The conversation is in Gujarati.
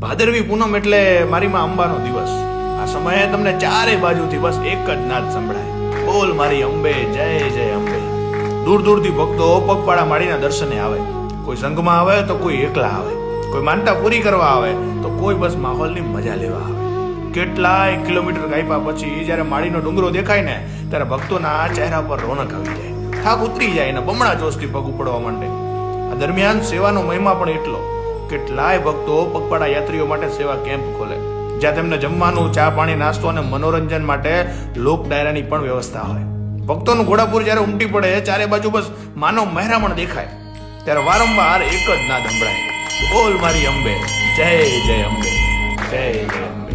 ભાદરવી પૂનમ એટલે મારી માં અંબાનો દિવસ. આ સમયે તમને ચારે બાજુથી બસ એક જ નાદ સંભળાય, બોલ મારી અંબે જય જય અંબે. દૂર દૂરથી ભક્તો પગપાળા માડીના દર્શને આવે. કોઈ સંઘમાં આવે તો કોઈ એકલા આવે, કોઈ માનતા પૂરી કરવા આવે તો કોઈ બસ માહોલની મજા લેવા આવે. કેટલાય કિલોમીટર કાપ્યા પછી જ્યારે માળીનો ડુંગરો દેખાય ને ત્યારે ભક્તોના ચહેરા પર રોનક આવી જાય, થાક ઉતરી જાય ને બમણા જોશથી પગ ઉપડવા માંડે. આ દરમિયાન સેવાનો મહિમા પણ એટલો. કેટલાય ભક્તો પગપાળા યાત્રીઓ માટે સેવા કેમ્પ ખોલે, જ્યાં તેમને જમવાનું, ચા પાણી, નાસ્તો અને મનોરંજન માટે લોક ડાયરાની પણ વ્યવસ્થા હોય. ભક્તોનું ઘોડાપુર જ્યારે ઉમટી પડે, ચારે બાજુ બસ માનવ મહેરામણ દેખાય, ત્યારે વારંવાર એક જ નાદ સંભળાય, બોલ મારી અંબે જય જય અંબે, જય જય અંબે.